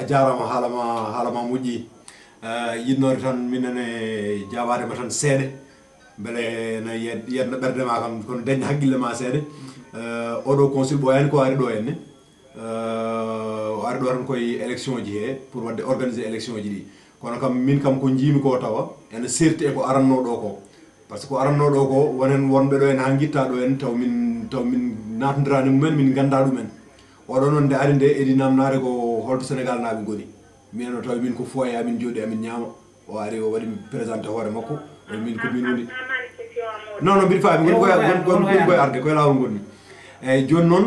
jarama halama moƴƴi yinnore tan minene jabade ma tan seeɗa beele no yedno ɓerde ma kam kono daña haqqille ma seeɗa oɗo consul ɓoyani ko ari ɗo henne o ari ɗo tan koye élection ji he pour wadde organiser élection ji ɗi kono kam min kam ko jiimi ko tawa ene serti e ko aranno ɗo ko par ce que ko aranno ɗo ko wonen wonɓe ɗo en ha guitta ɗo en taw min natnodirani mumen min ganda ɗumen oɗo noon nde ari nde eɗi namnare ko holto sénégal naaɓe goni minen o tawi min ko foye amin jooɗi amin ñaama o ari o waɗi présenté hoore makko min ko min woni non non mbiɗa faami goni koye arde koye lawol gonni eyyi joni noon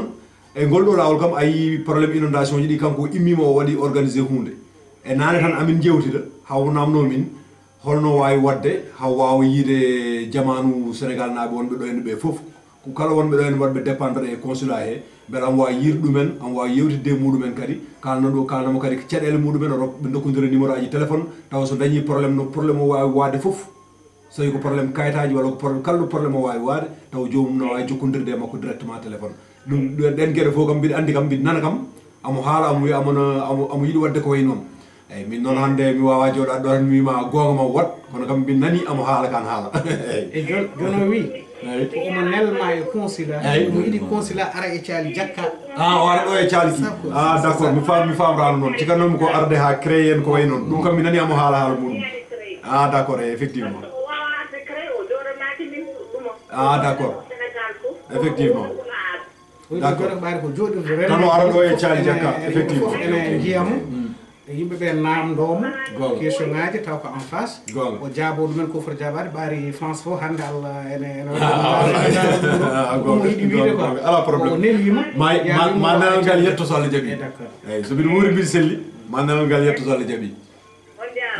e ngol ɗo lawol kam a yi probléme inondation ji ɗi kanko immima o waɗi organisé hunde e nane tan amin jewtida haw namno min holno wawi wadde haw wawa yiide jamanu sénégal naaɓe wonɓe ɗo henne ɓe foof kala wonɓe ɗo henne waɗɓe dépendre e consulat he beele am wawi yiir ɗumen am wawi yewtidde muɗumen kadi kalnamo kadi caɗele muɗumen ɓe dokkodira numéro aji téléphone taw so dañi probléme no probléme o wawi wade foof so tawi ko probléme kayitaji walla ko probléme kala probléme o wawi wade taw jomum no wawi jokkodirde e makko directement téléphone ɗum ɗen gueɗe fof kam mbiɗa andi kam mbiɗa nana kam amo haala amo wiya amo yiiɗi wadde ko way noon eyyi min noon hande mi wawa jooɗade ɗo tan mi wima gonga ma wat kono kam min nani amo haala kan haala e joni o wi ko omo nelma e consulat mo yiɗi consulat ara e caali jakka o ara ɗo e caali ki d' accord mi famrano noon cikkannomi ko arde ha créé en ko way noon ɗum kam mi nani amo haala muɗum d' accord effectivement d' accord effectivement d'accord ɓaari ko jooɗirde tan o ara ɗo e caali jakka effectivement ene jiyamo yimɓeɓe namdomo question ngaji taw ko en face o jaabo ɗumen ko foti jabade ɓaari france fof hande allah ene ɗum yiɗi wiide ko ala probléme o nelwima ma nanal ngal yetto so Allah jaaɓi eyyi so mbiɗa wuuri mbiɗa selli ma nanal ngal yetto so Allah jaaɓi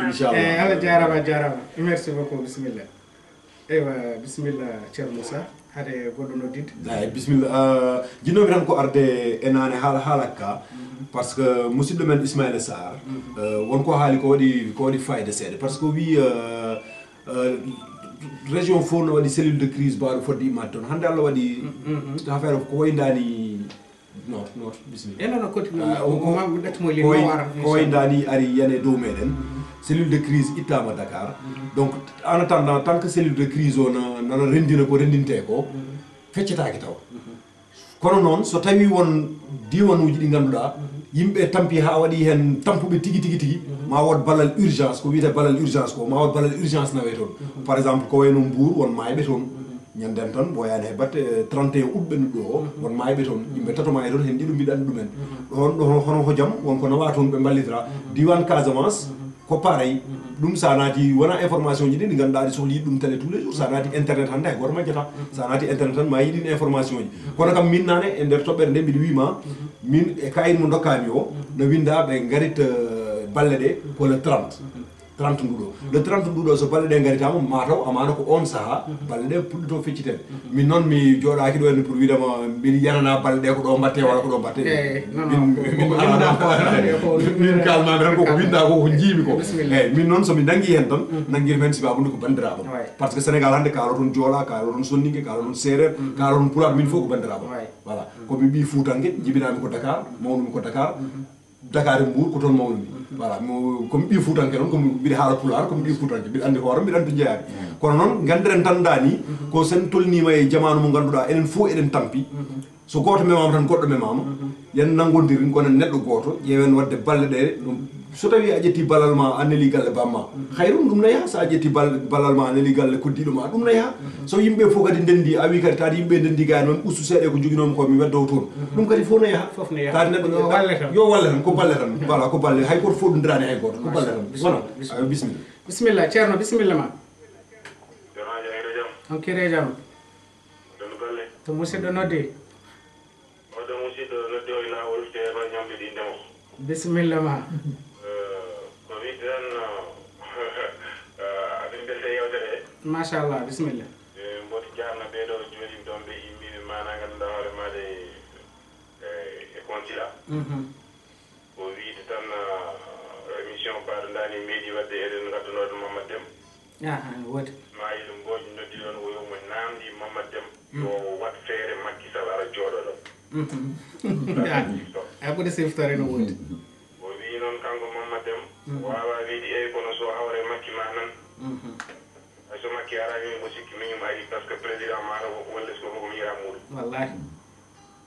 inchallah Allah jarama merci beaucoup bisimilla eywa bisimilla ceerno Moussa hade goɗɗo noddidde eyyi bisimilla jinnomi tan ko arde e nane haalaka par ce que musidɗo men Ismaïla Sarr wonko haali ko waɗi fayida seeɗa par ce que wi région fof no waɗi cellule de crise mbaɗo fodde immade toon hande Allah waɗi affaire ko wayndani non bisimilla non continue ko wayndani ari yane dow meɗen cellule de crise ittama Dakar donc en attendant tant que cellule de crise o nana rendina ko rendinte ko feccetaki taw kono noon so tawi won diwanuji ɗi ganduɗa yimɓe tampi ha waɗi hen tampuɓe tigui ma wad ballal urgence ko wiyete ballal urgence ko ma wad ballal urgence nawe toon par exemple ko wayno Mbour won mayɓe toon ñanden tan boyani he batte 31 août ɓennuɗo o won mayɓe toon yimɓe tatoma e toon hen ɗiɗo mbiɗa andi ɗumen ɗon hono ko jaam wonko nawa toon ɓe ballitira diwan Casamance ko pareil ɗum sa naati wona information ji ɗi ɗi ganduɗa ɗi sohli ɗum télé tous les jours sa naati internet hande hay goto majjata sa naati internet tan ma yiɗin information ji kono kam min nane e nder toɓɓere nde mbiɗa wima min e kayit mo dokkami o no winda ɓe garit balle ɗe ko le 30 nduɗo le 30 nduɗo so balle ɗe garitama mataw amana ko on saaha balle ɗe puɗɗito feccitede min noon mi joɗaki ɗo henne pour widema mbiɗa yanana balle ɗe ko ɗo mbatte walla ko ɗo mbatte min kalmami tan koko winda ko jiimi ko eyyi min noon somi nangui hen tan nanguirmi hen sibabude ko bandiraɓam par ce que sénégal hande kaalo toon joola kaalo toon sonningue kaalo toon séréer kaalo toon pulaar min fof ko bandiraɓam voilà komi ɓi fuutangue jibinami ko Dakar mawnumi ko Dakar e Mbour ko toon mawnumi voilà komi ɓi fuutanke noon komi mbiɗa haala pulaar komi ɓi fuutanke mbiɗa andi hoore mbiɗa andi to jeeyami kono noon gandiren tan dani ko sen tolnima e jamanu mo ganduɗa enen fof eɗen tampi so goto memama tan goɗɗo memama yen nangodiri gonen neɗɗo goto ƴeewen wadde balle ɗe so tawi a ƴetti ballal ma a neeli galle bamma hayrum ɗum ne yaha sa ƴetti ballal ma a neeli galle koddiɗo ma ɗum ne yaha so yimɓe fof kadi ndendi a wi kadi taade yimɓe ndendi gani noon ustu seeɗa ko joguinomi ko mi weddowo toon ɗum kadi fof ne yaha taade neɗɗo yo walle tan ko balle tan voilà ko balle hay goto fof ɗumdirani hay goto ko balle tan wona ayo bisimilla ceerno bisimilla ma on kire jaam to musidɗo noddi bisimilla ma ko wiide tan aɗum mbese yewtere machallah bisimilla mboto jarna ɓeeɗo jooɗimi ɗon ɓe yimɓiɓe mana ganduɗa hoore maɗe e consulat ko wiide tan émission mbaɗoɗani meeɗi wadde eɗen gaddanode Mamadou Déme woodi ma yiɗo mboji noddi ɗon o yomo namdi Mamadou Déme yo wat feere Macky Sall ara jooɗo ɗon a ɓuuri siftore no woodi o wi noon kanko makki arani musikki miñum ari par ce que président maɗa walles ko fof mi yira muɗum wallahi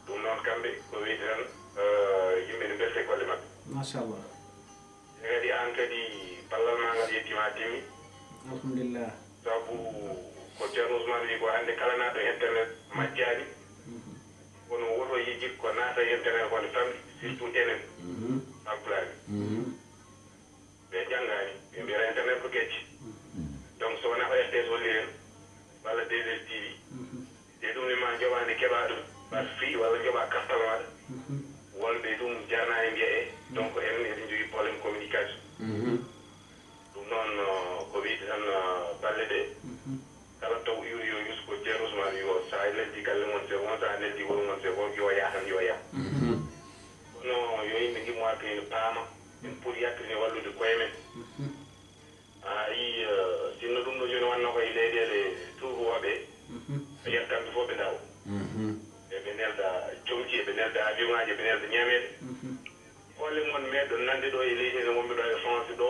ɗum noon kamɓe ko wiide tan yimɓe ne belde golle maɓɓe machallah e kadi an kadi ballal ma ngal yettima timmi alhamdulillah sabu ko ceerno ousmane wi ko hannde kala naata internet majjani kono woto yiji ko naata internet kone famɗi surtout enen alpulaɓe ɓe janngani ɓe mbiyata internet ko kecci donc so wona ko RTS holli hen walla DSTV te ɗum ni ma joɓande keɓa ɗum par free walla joɓa carte maɗa wonɓe ɗum jarnani mbiya e donc enen eɗen jogui probléme communication ɗum noon ko wiide tan balle ɗe kala taw iwri yo yus ko ceerno ousmane wi o sa neldi galle mon se won sa neldi wuro mon se ko yo yaa tan yo yaa kono yo yimɓe gimmo hakkille paama en pour yakkine wallude koye men a yi sinno ɗum ɗo joni wanno koye leyɗele tuuboɓe ɓe yettamɓe fof ɓe ndaw eɓe nelda comci eɓe nelda avion ngaji eɓe nelda ñameɗe holle mon meɗɗo nande ɗo e leydi ene wonɓe ɗo e france ɗo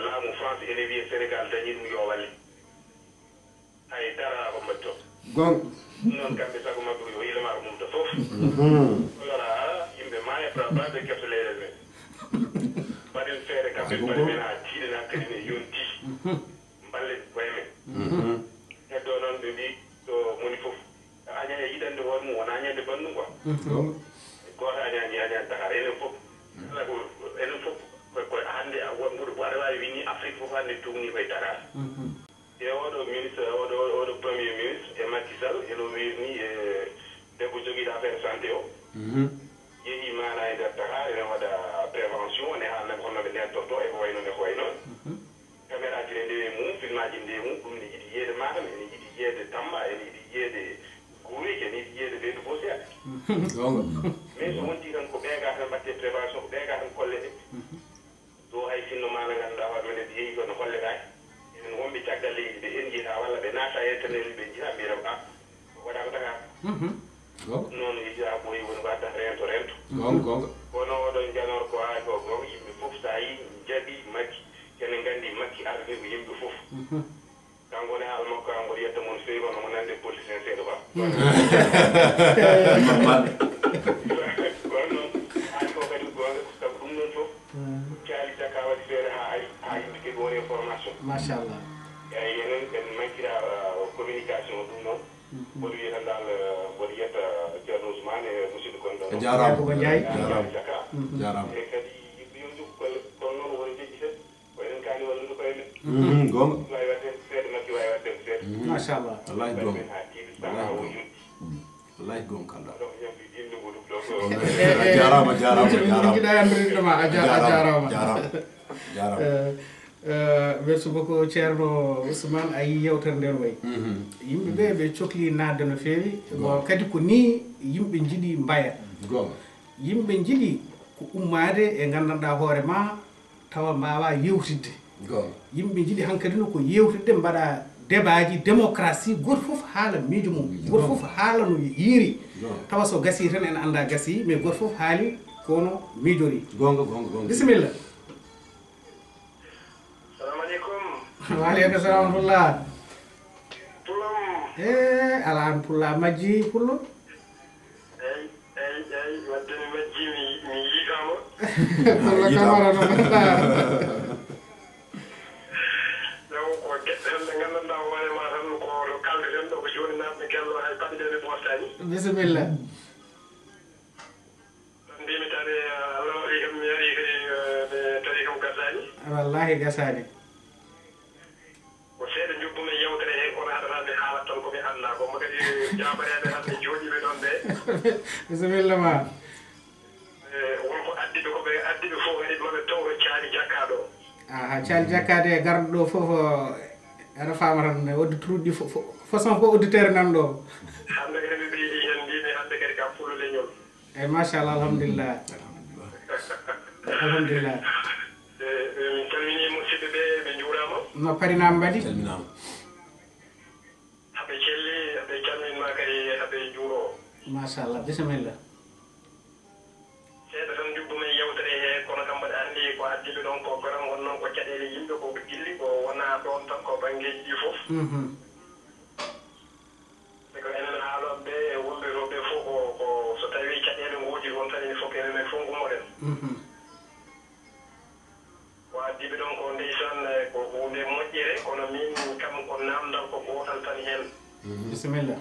laamu france ene wiye sénégal dañi ɗum yo walle hay dara ko mbatto gon noon kamɓe sago mabɓe yo ilamaro mum to fof olora yimɓe maya baɓe kefto leyɗel men mbaɗen feere kamɓe mbaɗe men ha tiiɗena kadi ne yonti mballen koye men heddo noon ɓe mbi ɗo moni fof aña e yiɗande hoore mum wona añande bandum quoi goto añaji añani dakar enen fof ala ko enen fof koye hannde wonɓuɗo waɗa wawi wini afrique fof hannde tugni koye dakar e oɗo ministre oɗo premier ministre e Macky Sall eno wirni e debbo joguiɗo affaire santé o yeehi mana e nder Dakar ene waɗa prévention ne haalnaɓe honnoɓe ndentorto e ko wayno ne ko way noon caméra ji ne ndewi mum film aji ndewi mum ɗum ne yiɗi yeede Matam ene yiɗi yeede Tamba ene yiɗi yeede Gourik ene yiɗi yeede Beydou Bossi mais so wonti tan ko ɓeega tan mbatte prévention ko ɓeega tan kolle ɗe do hay sinno mana ganduɗa hoore men ede yeehi kono holle kay enen wonɓe caggal leydi ɓe en jiita walla ɓe naata internet ɓe jiita mbiyata a waɗama Dakar noon yejira ɓooyi woni ko addata rento rento kono oɗon janor ko haali ko gonga yimɓe fof sa yi jaɓi Makki ene gandi Makki arde ko yimɓe fof kanko ne haala makko an mboɗo yetta moon fewi kono mo nande politicien seeɗa ba kono noon haali ko kadi gonga sabu ɗum noon fof caali Dakar waɗi feere ha yimɓe kadi woni e formation machallah eyi enen ɓen mankira communication ɗum noon mboɗo wiyata dal mboɗo yetta ceerno ousmane e musidɗo gonɗo jarama ko jayi jarama e kadi yimɓe yo jog golle kono noon woni jeƴƴi ten ko enen kaani wallude koye men gonga wawi wadde seeɗa Makki wawi wadde seeɗa machallah wallahi gonga men ha tiiɗi saha o yuɗɗi wallahi gonga kalɗa donc ñamdi yimɓe goɗum ɗo jarama jiɗa andirinɗoma a jarama jarama merci beaucoup ceerno Ousmane a yi yewtere nden wayi yimɓe ɓe ɓe cohli nadde no feewi bon kadi ko ni yimɓe jiiɗi mbaya gonga yimɓe jiiɗi ko ummade e gandanɗa hoore ma tawa mbawa yewtidde gonga yimɓe jiiɗi hankkadi no ko yewtidde mbaɗa débat ji démocratie goto foof haala miijo mum goto foof haala no yiiri tawa so gasi tan en anda gasi mais goto foof haali kono miijori gonga bisimilla waaleykum salam rahmatullah ala an pulla majji pullo eyi wadde mi majji mi yiitama pullo kamara no mbaɗɗa ɗum ko geɗɗe tan ɗe gandanɗa hoore ma tan ko kalɗeten ɗo ko joni natɓe kello hay paɗɗeɗe ɓostani bisimilla mbimi tade Allah waɗi kam mi ari kadi ɓe tawi kam gasani wallahi gasani ko seeɗa jubbumi yewtere he kono haɗata mi haalat tan komi anda ko mo kadi jabareɓe hande jooɗiɓe ɗon ɓe bisimilla ma wonko addiɓe koɓe addiɓe fof kadi maɓe taw ko caali jakkaɗo aha caali jakkade e garɗo ɗo foof aɗa fama tan auditeur ɗi façon ko auditeur nan ɗo hande kadi ɓe ɓeydi hen mbimi hande kadi kam fullo leñol eyyi machallah alhamdulillah alhamdulillah min calmini musidɓe ɓe ɓe juurama no parinama mbaɗi calminama haɓe celli haɓe calminma kadi haɓe juuro machallah bisimilla seeɗa tan jubbumen yewtere he kono kam mbaɗa andi ko addiɓe ɗon ko garam won noon ko caɗele yimɓe ko gilli ko wona ɗon tan ko bangeeji ɗi fof e ko enen haaloɓe e wonɓe ɗo ɓe fof ko so tawi caɗeele ngoodi won tan il faut que enen fof ngummoɗen ko addiɓe ɗon ko ndeysan ko hunde moƴƴere kono min kam ko namdal ko gootal tan heen bisimilla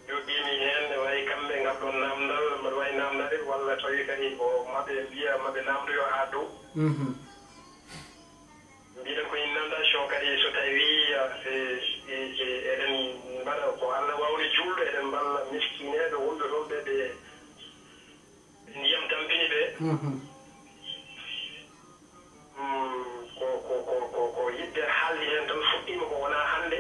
jogiimi heen ne wayi kamɓe ngalɗon namdal mbaɗa wawi namdade walla tawi kadi ko maɓe mbiya maɓe namdoyo haa dow mbiɗen ko inondation kadi so tawi eɗen mbaɗa ko Allah wawde julɗo eɗen mballa miskineɓe wonɓe ɗon ɓe ɓe ndiyam tampini ɓe ko yidde haaldi hen tan fuɗɗima ko wona hannde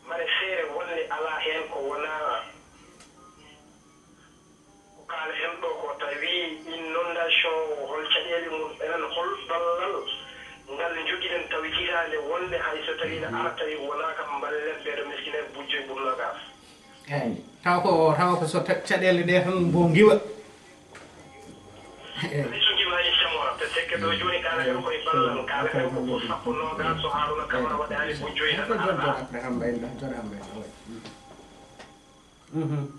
mbaɗa feere wonde ala hen ko wona ko kaleten ɗo ko tawi inondation hol caɗele mum enen hol ballal ngal joguiɗen tawi hitande wonde hay so tawi ne ara tawi wona kam mballen ɓeɗo miskine bujjoye ɓurnogas eyyi taw ko so caɗele ɗe tan mbo giwa so giwani samora te sekke ɗo joni kalaten koye ballal kalaten ko sappo nogas so haruna camara waɗani bujjoye tan après ham mbayno joni ham mbayno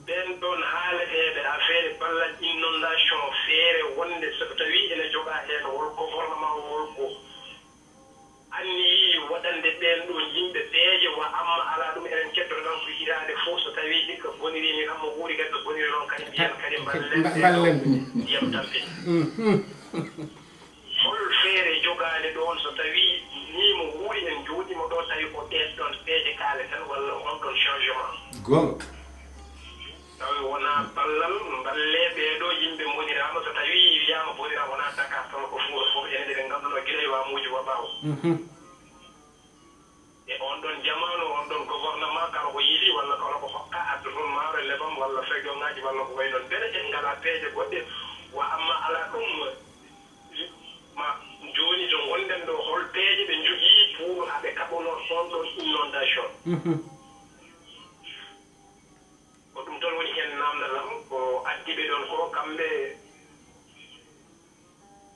ɓen ɗon haaleteɓe affaire ballal inondation feere wonde so tawi ene joga hen wol gouvernement wolko anni waɗande ɓen ɗo yimɓe peeje wa amma ala ɗum enen kettoto tan ko hirade fof so tawi ɗikka bonirimi kam mo wuuri kadi so boniri noon kadi mbiyen kadi ballen ndiyam tampini hol feere jogade ɗon so tawi ni mo wuuri en jooɗima ɗo tawi ko ɗen ɗon peeje kaale tan walla on ɗon changement gonga tawi wona ballal mballe ɓeɗo yimɓe bonirama so tawi wiyama bonirama wona Dakar tan ko fuura fof ene ɗeɓe ngannduno guila e wamuji wa ɓaawo e on ɗon jamanu on ɗon gouvernement kala ko yiiɗi walla kala ko hokka addu toon maaro lebam walla feƴoŋaji walla ko way noon beɗe en ngala peeje goɗɗe wa amma ala ɗum ma joni to gonɗen ɗo hol peeje ɓe jogii pour haɓe kaɓono on ɗon inondation ko ɗum toon woni hen namdalam ko addiɓe ɗon ko kamɓe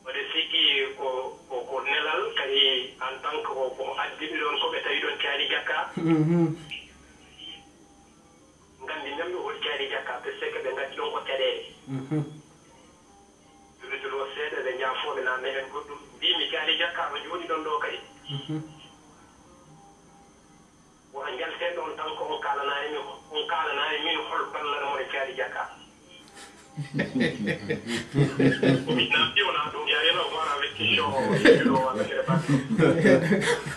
waɗe sikki ko nelal kadi en tant que ko addiɓe ɗon ko ɓe tawi ɗon caali jakka gandi memɓe hol caali jakka ɓe seke ɓe gaddi ɗon ko caɗele ɓeɗo seeɗa ɓe jaafoɓe namde hen goɗɗum mbimi caali jakka no jooɗi ɗon ɗo kadi wona jalten ɗon tan ko on kalanani min hol ballal mone caali jakka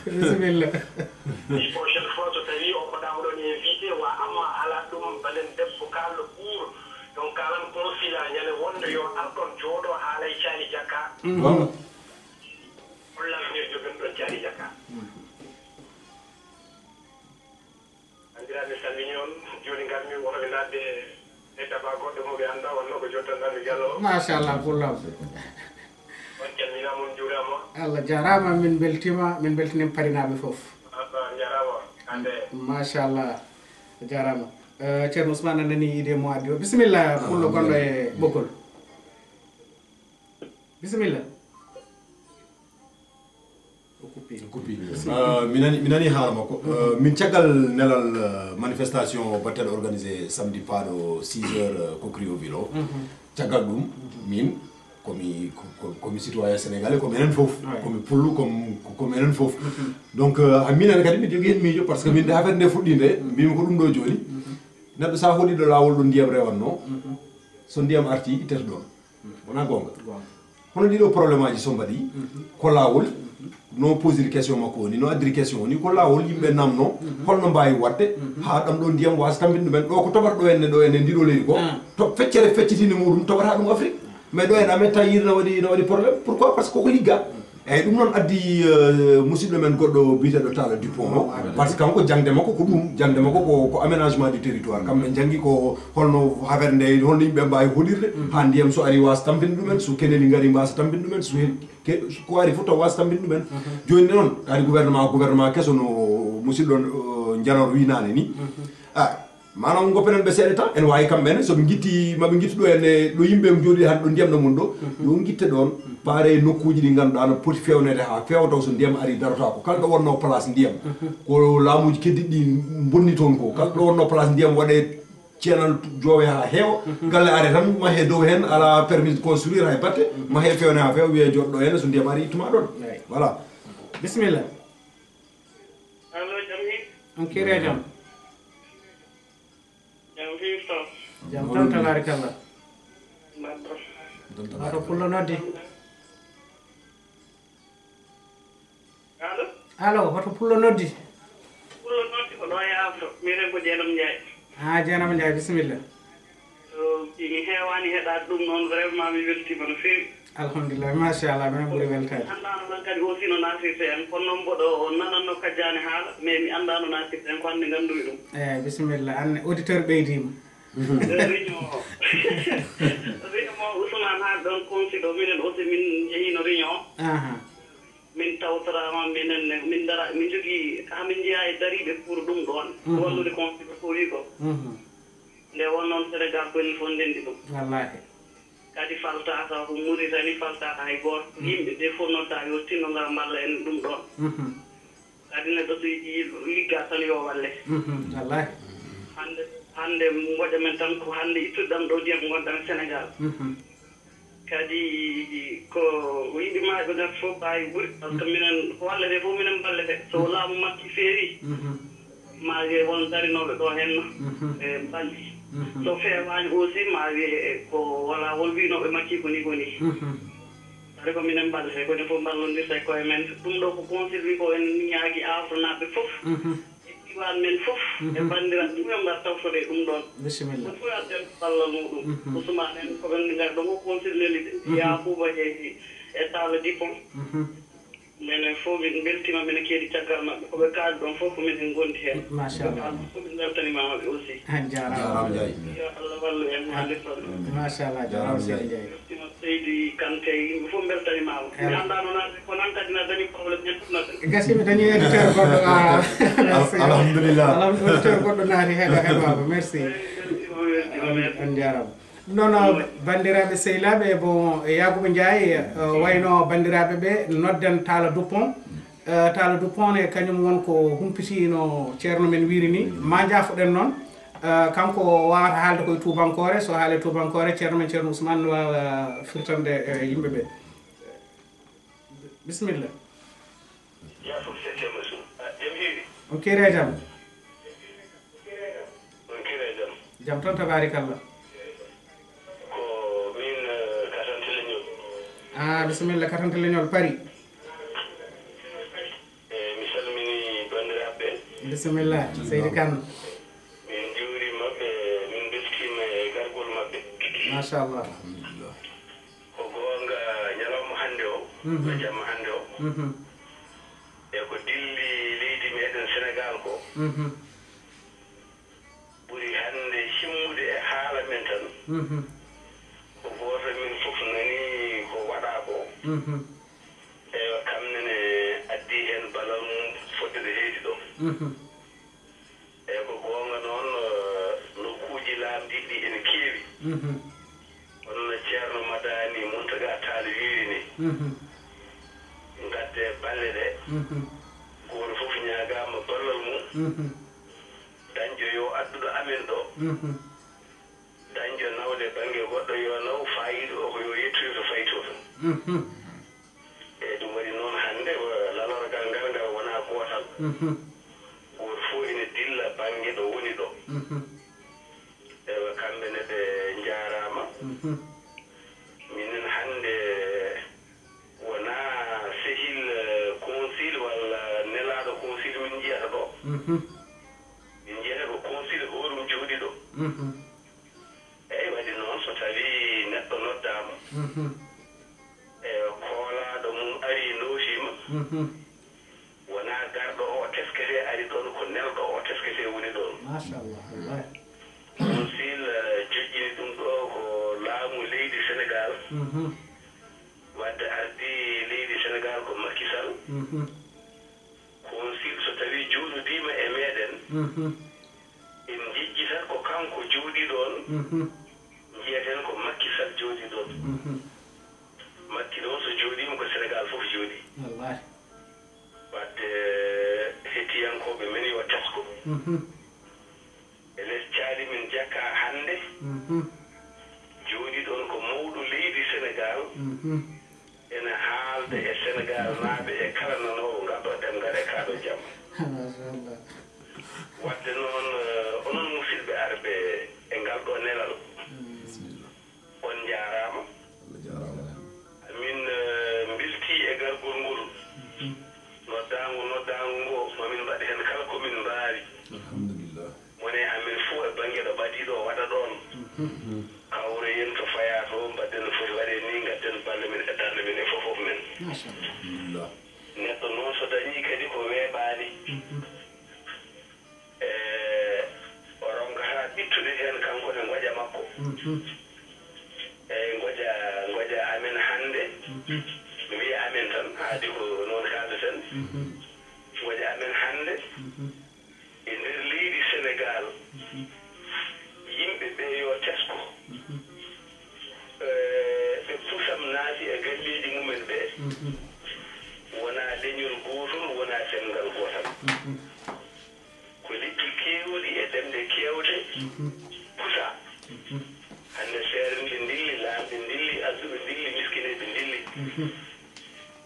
bisimilla ɗi prochaine fois so tawi o koɗama ɗon invité wa amma ala ɗum balen debbo kalɗo ɓuuro donc kalan consila ñande wonde yo arɗon jooɗo haalay caali jakka gonga hollanir jogen ɗon caali jakka andiraɓe salmini on joni garmi wonoɓe nadde e daba goɗɗo mo ɓe annda wonno ko jottanɗanmi diallo o machallah pullam on calminama on juurama Allah jarama min beltinima parinaɓe foof jarama ande machallah jarama ceerno Ousmane a nani ide mo addi o bisimilla pullo gonɗo e ɓoggol bisimilla kuppi mi nani haala makko min caggal nelal manifestation batteɗo organisé samedi paaɗo 6 heures Cocrioville o caggal ɗum min komi citoyen sénégalais comme enen foof komi pullu comme enen foof donc minene kadi mi jogui hen miijo par ce que min de affaire nde fuɗɗi nde mbimi ko ɗum ɗo joni neɗɗo sa hoɗiɗo lawol ɗo ndiyam rewanno so ndiyam arti ittata ɗon wona gonga hono ɗiɗo probléme aji so mbaɗi ko lawol no posiri question makko woni no addiri question woni ko lawol yimɓe namno holno mbawi wadde ha ɗam ɗo ndiyam wasa tambinde ɗumen ɗo ko toɓata ɗo enne ndiɗo leydi ko to feccere feccitinde muɗum toɓata ɗum Afrique mais ɗo en amen taw yiri no waɗi probléme pourquoi par ce que koko ligga eyyi ɗum noon addi musidɗo men goɗɗo biteɗo Talla Dupont o par ce que kanko jangde makko ko ɗum jangde makko ko aménagement du territoire kamɓe janggi ko holno affaire nde holno yimɓe mbawi hoɗirde ha ndiyam so ari wasa tampinde ɗumen so keneli ngari mbasa tampinde ɗumen so ko ari fof taw wasa tampinde ɗumen joni noon ari gouvernement keso no musidɗo Jalor wi nane ni manam goppenen be seede tan en wawi kamɓene soɓe guitti maɓe guitti ɗo ene ɗo yimɓe jooɗi han ɗo ndiyamna mum ɗo yo guitte ɗon paare nokkuji ɗi ganduɗa no poti fewnede ha fewa taw so ndiyam ari darata ko kala ɗo wonno place ndiyam ko laamuji keddiɗi ɗi bonni toon ko kala ɗo wonno place ndiyam waɗe ceenal joowe ha heewa galle are tan mahe dow hen ala permis de construire hay batte mahe fewne ha feewa wiye joɗɗo henne so ndiyam ari ittuma ɗon voilà bisimilla allo jam on kire jam fiifto jam tan tabarikalla mbaɗɗo oto pullo noddi allo alo hoto pullo noddi pullo noddi ko ɗo yafto minen ko Dieynaba Ndiaye ha Dieynaba Ndiaye bisimilla mi heewani heɗade ɗum noon vraiment mi weltima no feewi alhamdulillah machallah minen ɓuuri weltade andano noon kadi aussi no nasirte en kono noon mboɗo nananno kajjani haala mais mi andano nasirte en ko hande ganduɗi ɗum eyyi bisimilla an auditeur ɓeydima réunion o réunion mo Ousmane haali ɗon consiɗo minen aussi min jeehino réunion o min tawtorama min dara min jogui hamin jeeya e dariɓe pour ɗum ɗon wallude consiɗo ko wi ko nde won noon Sénégal koni fof ndendi ɗum wallahi kadi faltaka ko Mauritanie faltaka hay goto yimɓe ɓe fof nodda yo tinno ngal mballa en ɗum ɗon kadi neɗɗo so yiɗi ligga tan yo walle wallahi hande moƴƴa men tan ko hande ittuɗam ɗo ndiyam gonɗam Sénégal kadi ko yiɗi maɓe gat fof ɓawi ɓuuri par ce que minen ko wallete fof minen ballete so laamu makki feeri ma wiye won darinoɓe ɗo henno e balli so fewani aussi ma wiye ko wala won winoɓe makki koni tari ko minen ballete koni fof ballondirta e koye men ɗum ɗo ko conseil wi ko en ñaagui afronaɓe fof diwan men fof e bandiraɓe ɗum yo mbar tawtode ɗum ɗon bisimilla on fof adden ballal muɗum Ousmane en koɓen gari ɗo ko conseil lelide Yakuba e Talla Dipon minen fof min beltima minen keeɗi caggal maɓɓe koɓe kaali ɗon fof ko minen gondi hen machallah fof min beltanimamaɓe aussi jarama yo Allah wallu en ha leftoɗe machallah jarama Seydi Ndiaye beltima Seydi Kanté yimɓe fof beltanimama mi andano naade ko nan kadi na dañi probléme en tufnata gasi mi dañi auditeur goɗɗo alhamdulillah auditeur goɗɗo naati heɓaba merci on jarama nono bandiraɓe sehilaɓe bon Yakuba Ndiaye wayno bandiraɓe ɓe nodden Talla Dupont Talla Dupont ne kañum wonko humpitino ceerno men wiiri ni ma jaafoɗen noon kanko wawata haalde koye tubankore so haale tubankore ceerno men ceerno Ousmane ne wawa firtande yimɓeɓe bisimilla on kiire jaam jaam tan tabarikallah bisimilla katante leñol pari mi salmini bandiraɓe bisimilla Seydi Kane min juurimaɓe min beltima e gargol maɓɓe machallah ko gonga ñalawma hande o ko jamma hande o e ko dilli leydi meɗen Sénégal ko ɓuuri hande simmude e haala men tan ko goto min fof nani ko waɗa ko ewa kamnene addi hen balal mum fodde heedi ɗo eyi ko gonga noon nokkuji laamdiɗi ene keewi kono ceerno Madani Mountaga Tall wiiri ni gadde balle ɗe goto fof ñagama ballal mum dañjo yo adduɗo amen ɗo dañjo nawde banggue goɗɗo yo naw fayiɗo o ko yo yettoyo to fayto to eyyi ɗum waɗi noon hande lalorgal ngal ngal wona gotal goto fof ene dilla banggue ɗo woni ɗo ewa kamɓene ɓe jarama minen hande wona sehil consil walla nelaɗo consil min jiyata ɗo min jiyata ko consil ko ɗum jooɗi ɗo eyyi waɗi noon so tawi neɗɗo noddama e koolaɗo mum ari noosima wona garɗo o teskete ari ɗon ko nelɗo o teskete woni ɗon machallah consil joƴƴini ɗum ɗo ko laamu leydi Sénégal wadde ardi leydi Sénégal ko Macky Sall consil so tawi jooɗodima e meɗen en jejjitat ko ɗon jiyeten ko Macky Sall jooɗi ɗon Macky ɗon so jooɗima ko Sénégal fof jooɗi wallahi wadde hettiyankoɓe men yo tesko e les caali min jakka hannde jooɗi ɗon ko mawɗo leydi Sénégal ene haalde e Sénégal naaɓe e kala nanowo ngalɗo ɗemngal e kaaɗo jamma machallah wadde noon onon musidɓe arɓe e ngal ɗo nelal on jaaraama min mbilti e gargol ngol noddaango ngo mamin mbaɗi heen kala komin mbaari alhamdulillah woni amin fof e baŋnge ɗo ɓaɗiɗo waɗa ɗon kawre yen to fayaa to mbaɗden no foti waɗee ni ngadden balle men e darde men e fofof men machallah alhamdulillah neɗɗo noon so dañii kadi ko weeɓaani o rongataa ɓittude heen kanko ne ngoja makko eyi ngoja amen hannde mi wiya amen tan haadi ko noon kaaldeten ngoja amen hannde e ndeer leydi Sénégal yimɓe ɓe yo tesko ɓe pusam naati e galleeji mumen ɓee wonaa leñol gootol wonaa semngal gootal ko liɗɗi keewɗi e ɗemɗe keewte pusa hannde seere mbi dilli laamɓe dilli alduɓe dilli miskineeɓe dilli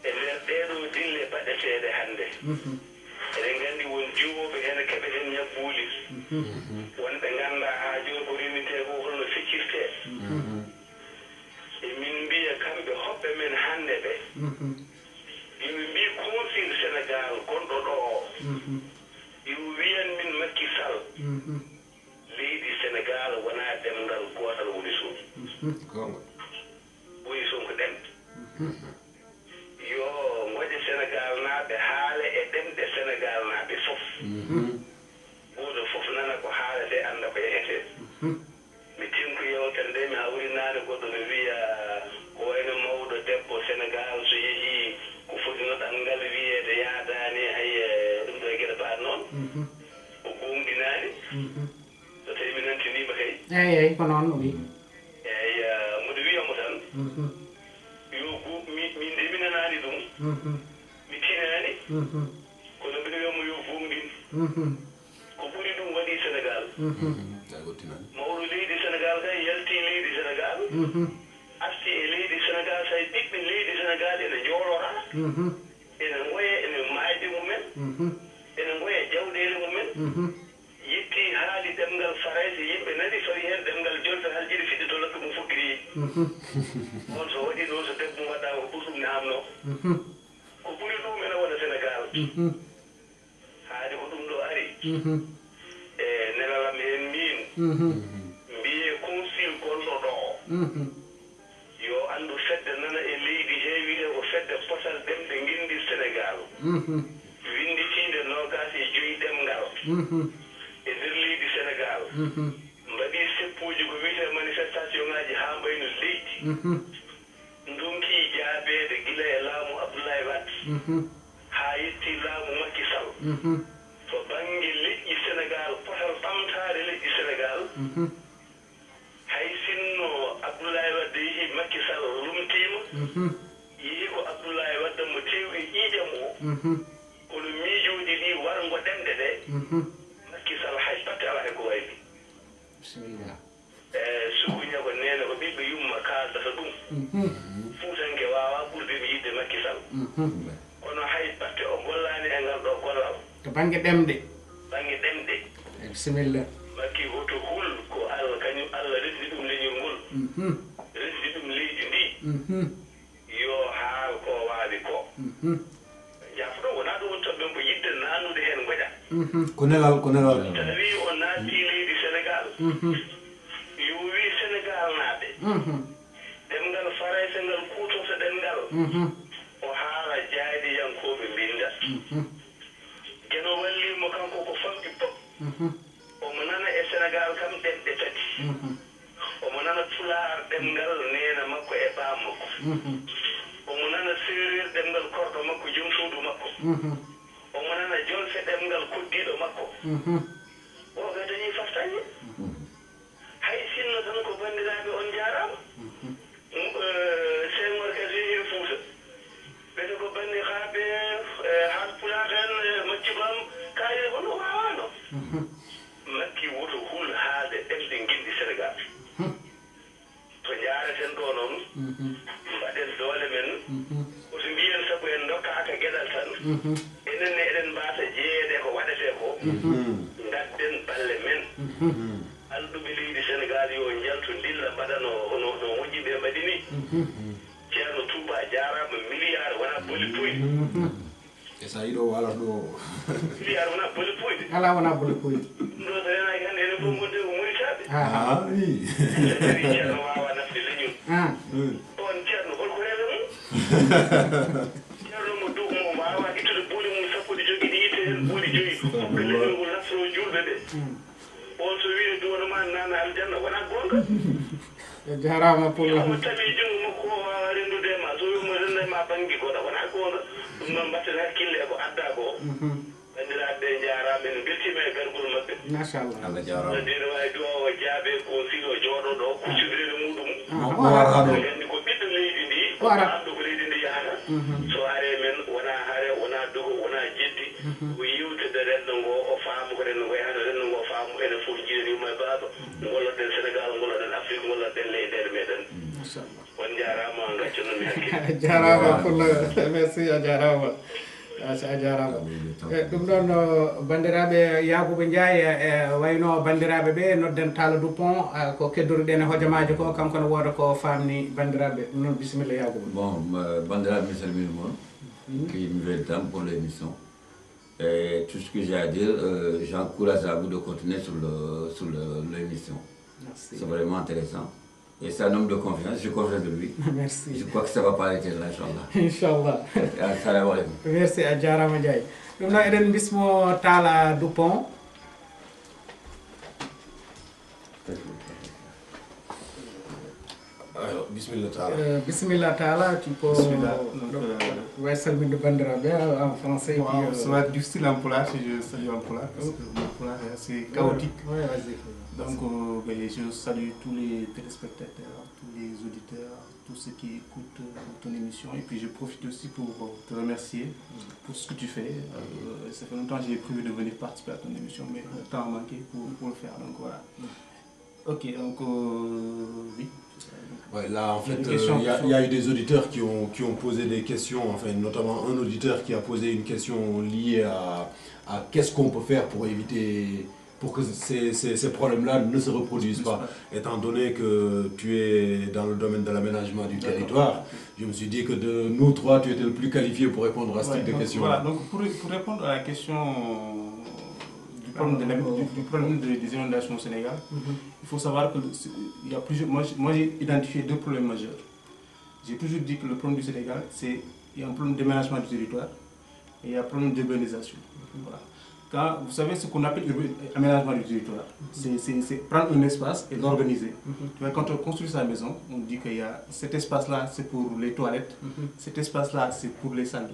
e ndeer ɗeeɗo dille baɗeteeɗe hannde eɗen nganndi won jiwooɓe hene keɓeten ñabbuuli wonɓe nganndaa haa jooni ko remitee ko holno feccirtee e min mbiya kamɓe hoɓɓe men hannde ɓe yomi mbii consul Sénégal gonɗo ɗo o yo wiyan min Macky Sall leydi Sénégal wonaa ɗemngal gootal woni toon woni toon ko ɗemɗe yo ngoje Sénégal naaɓe haala e ɗemɗe Sénégal naaɓe fof gooto fof nana ko haalete annda ko yehetee mi tinku yewtere nde mi hawrinaade goɗɗo no wiya ko wayno mawɗo debbo Sénégal so yehii ko fotino ɗanngal wiyeede yaadaani hay ɗum ɗo e geɗe mbaaɗ noon o gonɗinaani so tawi mi nantiniima kay eyi ko noon o wi eyi mboɗo wiyamo tan yo min nde mi nanaani ɗum mi tinaani kono mbiɗo wiyamo yo gonɗin ko ɓuri ɗum waɗi Sénégal mawɗo leydi Sénégal kay yaltii leydi Sénégal arti e leydi Sénégal so ɓiɓɓe leydi Sénégal ene njoolora ene ngoya ene maayde mumen ene ngoya jawɗeele mumen yetti haali ɗemngal farayse yimɓe nani fari heen ɗemngal jonta hal jiɗi fiɗde to lakka mum fokkiri on so waɗi noon so debbo mum waɗɗa ko ɓurɗum namnoo ko ɓuri ɗum ene wona Sénégal haade ko ɗum ɗo ari e nelalam heen min mbiye consul gonɗo ɗo yo anndu fedde nana e leydi heewi e ko fedde posal ɗemɗe nginndi Sénégal winnditiinde noogaas e joyi ɗemngal e ndeer leydi Sénégal mbaɗii seppuuji ko wiyetee manifestation ŋaaji haa mbayno leydi ndonkii jaabeede gila e laamu Abdoulaye Wade haa yettii laamu Macky Sall to baŋnge leƴƴi Sénégal potal ɓamtaare leƴƴi Sénégal hay sinno Abdoulaye Wade yehii Macky Sall lumtiima yehii ko Abdoulaye Wade mo teewi ƴiiƴam o kono miijooji ɗi warngo ɗemɗe ɗe Macky Sall hay batte ala he ko wayli bisimillah sukuña ko neene ko ɓiɓɓe yumma kaaldata ɗum fuutanke waawaa ɓurde mi yidde Macky Sall kono hay batte o gollaani e ngal ɗo gollal to baŋnge ɗemɗe baŋnge ɗemɗe bisimillah Macky hoto hul ko Allah kañum Allah resdi ɗum leñol ngol resdi ɗum leydi ndi yo haal ko waawi ko jaafoɗo wonaa ɗum woni toɓɓe mbo yidde naanude heen ngoƴa ko nelal tawi o naattii leydi Sénégal yo wii Sénégal naaɓe ɗemngal farayse ngal kuutoto ɗemngal o haala jaadiyankooɓe mbinda jeno walliimo kanko ko famɗi pop omo nana e Sénégal kam ɗemɗe tati omo nana Pulaar ɗemngal neena makko e ɓaam makko omo nana Séeréer ɗemngal korɗo makko jom suudu makko omo nana Jolfe ɗemngal koddiiɗo makko o ga dañii fartañe hay mbaɗen doole men oto mbiyen sabu en dokkaka gueɗal tan enenne eɗen mbasa jeeyede ko waɗete ko gadden balle men anduɓe leydi Sénégal yo jaltu dilla mbaɗa no moƴƴiɓe mbaɗi ni ceerno Touba jarama milliard wona boli puyɗe e sa yiɗo wala ɗo milliard wona boli puyɗe ala wona bole koyɗi ɗum ɗo so renaki hande enen fof gonte ko muritaɓe ceerno wawa nafde leñol on ceerno holko rewe mum ceerno mo duh mo wawa ittude buuli mum sappo ɗi jogui ɗi itte hen buuli joyyi hokka leñol ngol nafsoro julɓe ɓe on so wiide duwono ma nana aljanna wona gonga jarama pour mo tawi jungo makko o wawa rendude ma so wimo rende ma banggue goɗa wona gonga ɗum noon mbatten hakkille e ko adda ko bandiraɓe jarama en beltima e gargol mabɓe machallah Allah jarama dene wawi duwa o jaabe ko sigo jooɗoɗo kuccidirede muɗum gandi ko ɓiɗɗo leydi ndi andu ko leydi ndi yahata so are men wona haare wona dogo wona jeddi ko yewtede renɗo ngo o faamu ko renɗo ngo yahata renɗo ngo faamu enen fof jiiranima e baaba golloɗen Sénégal golloɗen Afrique golloɗen leyɗele meɗen on jarama gaccannon mi hakkille jarama pour merci a jarama a jarama ɗum ɗon bandiraɓe Yacouba Ndiaye e wayno bandiraɓe ɓe nodden Talla Dupont ko keddoruɗen e hojamaji ko kanko ne wooda ko famni bandiraɓe ɗum noon bisimilla Yacouba. Bon, bandiraɓe mi salmini moon qui me fait le temps pour l'émission. Et tout ce que j'ai à dire, j'encourage à vous de continuer sur l'émission. C'est vraiment intéressant. Et c'est un homme de confiance, je confie de lui. Merci. Je crois que ça va pas arrêter là, Inch'Allah. Inchallah. Assalamu alaikum. Merci a jarama Ndiaye. ɗum noon eɗen bismo Talla Dupont. alors bismillah Talla Bismillah Talla, tu peux ouais, salminde bandiraɓe en français. Wow, ça va être du style en pulaar si je salue en pulaar parce que mon pulaar est assez chaotique. Ouais, vas-y. Donc je salue tous les téléspectateurs, tous les auditeurs, tous ceux qui écoutent ton émission. Et puis je profite aussi pour te remercier pour ce que tu fais. Ça fait longtemps que j'ai prévu de venir participer à ton émission, mais le temps a manqué pour le faire. Donc voilà. Ok, donc oui. Ouais, là, en fait, il y a eu des auditeurs qui ont posé des questions, enfin, notamment un auditeur qui a posé une question liée à qu'est-ce qu'on peut faire pour éviter, pour que ces problèmes-là ne se reproduisent pas. Étant donné que tu es dans le domaine de l'aménagement du territoire, je me suis dit que de nous trois, tu étais le plus qualifié pour répondre à ce type de questions. Voilà, donc pour répondre à la question du problème des inondations au Sénégal, il faut savoir qu'il y a plusieurs. Moi j'ai identifié deux problèmes majeurs. J'ai toujours dit que le problème du Sénégal, c'est il y a un problème d'aménagement du territoire et il y a un problème d'urbanisation. Voilà. Quand vous savez ce qu'on appelle aménagement du territoire, c'est prendre un espace et l'organiser. Quand on construit sa maison, on dit qu'il y a cet espace-là, c'est pour les toilettes, cet espace-là, c'est pour les salles,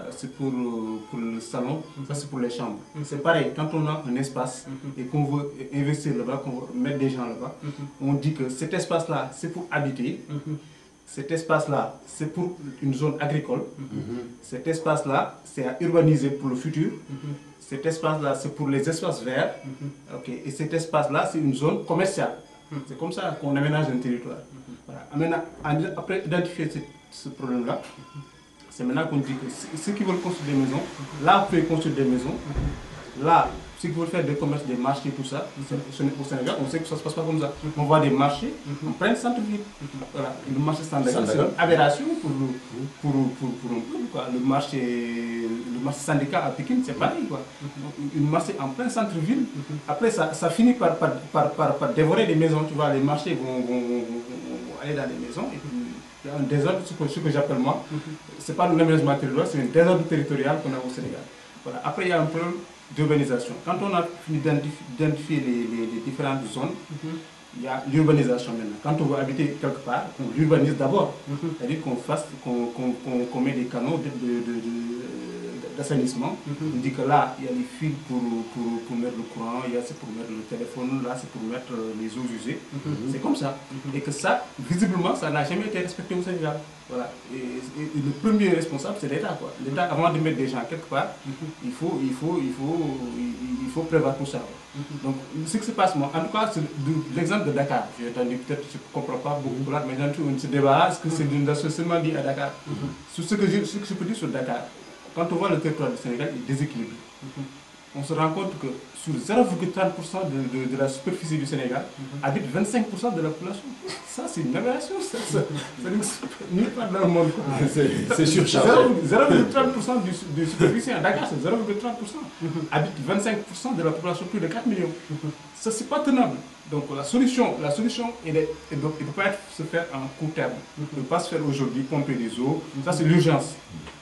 c'est pour le salon, ça c'est pour les chambres. C'est pareil, quand on a un espace et qu'on veut investir là-bas, qu'on veut mettre des gens là-bas, on dit que cet espace-là, c'est pour habiter. Cet espace-là, c'est pour une zone agricole. Cet espace-là, c'est à urbaniser pour le futur. Cet espace-là, c'est pour les espaces verts. Okay. Et cet espace-là, c'est une zone commerciale. C'est comme ça qu'on aménage un territoire. Voilà. Maintenant, après identifier ce problème-là, c'est maintenant qu'on dit que ceux qui veulent construire des maisons, là, vous pouvez construire des maisons. Là, ceux qui veulent faire des commerces, des marchés, tout ça, au Sénégal, on sait que ça ne se passe pas comme ça. On voit des marchés en plein centre-ville. Voilà. Le marché Sandaga, c'est une aberration pour quoi. Le marché syndicat à Pékin, c'est pareil. Quoi. Une marché en plein centre-ville, après ça finit par dévorer les maisons. Tu vois, les marchés vont aller dans les maisons. Et puis, il y a un désordre, ce que j'appelle moi. Ce n'est pas un aménagement territorial, c'est un désordre territorial qu'on a au Sénégal. Voilà. Après, il y a un problème d'urbanisation. Quand on a fini d'identifier les différentes zones, il y a l'urbanisation maintenant. Quand on veut habiter quelque part, on l'urbanise d'abord. C'est-à-dire qu'on met des canaux d'assainissement. On dit que là, il y a les fils pour mettre le courant, il y a c'est pour mettre le téléphone, là c'est pour mettre les eaux usées. C'est comme ça. Et que ça, visiblement, ça n'a jamais été respecté au Sénégal. Voilà. Et le premier responsable, c'est l'État. L'État, avant de mettre des gens quelque part, il faut prévoir tout ça. Donc, ce qui se passe, moi, en tout cas, c'est l'exemple de Dakar. J'ai entendu, peut-être, je ne comprends pas beaucoup là, mais j'ai entendu ce débat, est-ce que c'est d'une seulement dit à Dakar. Sur ce que je peux dire sur Dakar, quand on voit le territoire du Sénégal, il est déséquilibré. On se rend compte que sur 0,30% de la superficie du Sénégal, habite 25% de la population. Ça, c'est une aberration. C'est nulle part dans le monde. C'est surchargé. 0,30% de superficie à Dakar, c'est 0,30%. Habite 25% de la population, plus de 4 millions. Ça, c'est pas tenable. Donc la solution, elle ne peut pas se faire en court terme. Elle ne peut pas se faire aujourd'hui, pomper des eaux. Ça, c'est l'urgence.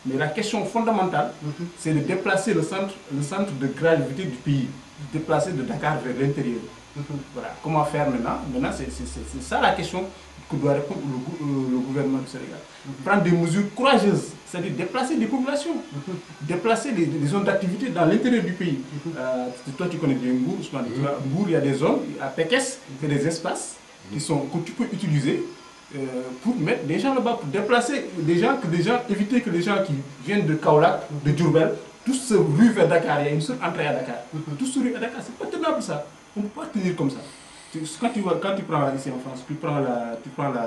Mais la question fondamentale, c'est de déplacer le centre de gravité du pays, déplacer de Dakar vers l'intérieur. Voilà. Comment faire maintenant? Maintenant, c'est ça la question que doit répondre le gouvernement du Sénégal. Prendre des mesures courageuses, c'est-à-dire déplacer des populations, déplacer des zones d'activité dans l'intérieur du pays. Toi, tu connais bien Mbour, Mbour, il y a des zones, à Pekes, c'est des espaces que tu peux utiliser pour mettre des gens là-bas, pour déplacer des gens, éviter que les gens qui viennent de Kaolack, de Diourbel, tous se ruent vers Dakar. Il y a une seule entrée à Dakar. Tous se ruent à Dakar, c'est pas tenable ça. On ne peut pas tenir comme ça. Quand tu prends ici en France, tu prends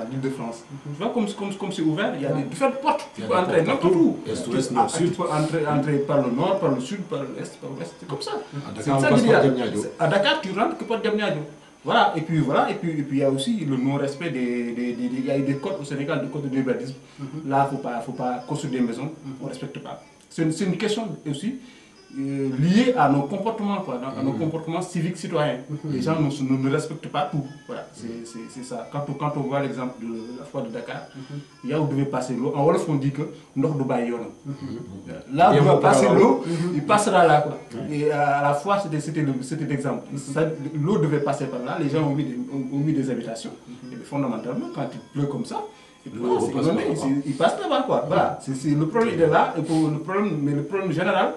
l'île de France, tu vois comme c'est ouvert, il y a des différentes portes. Tu peux entrer n'importe où. Tu peux entrer par le nord, par le sud, par l'est, par l'ouest. C'est comme ça. À Dakar, tu rentres que par Diamniadio. Voilà, et puis il y a aussi le non-respect il y a des codes au Sénégal, des codes de l'urbanisme. Là, il ne faut pas construire des maisons, on ne respecte pas. C'est une question aussi liée à nos comportements, à nos comportements civiques citoyens. Les gens ne respectent pas tout. Voilà, c'est ça. Quand on voit l'exemple de la foire de Dakar, il y a où devait passer l'eau. En Wolof, on dit que l'eau de Bayon. Là où va passer l'eau, il passera là. Et à la foire, c'était l'exemple. L'eau devait passer par là, les gens ont mis des habitations. Et fondamentalement, quand il pleut comme ça, il passe là-bas. Voilà. Le problème il est là, mais le problème général,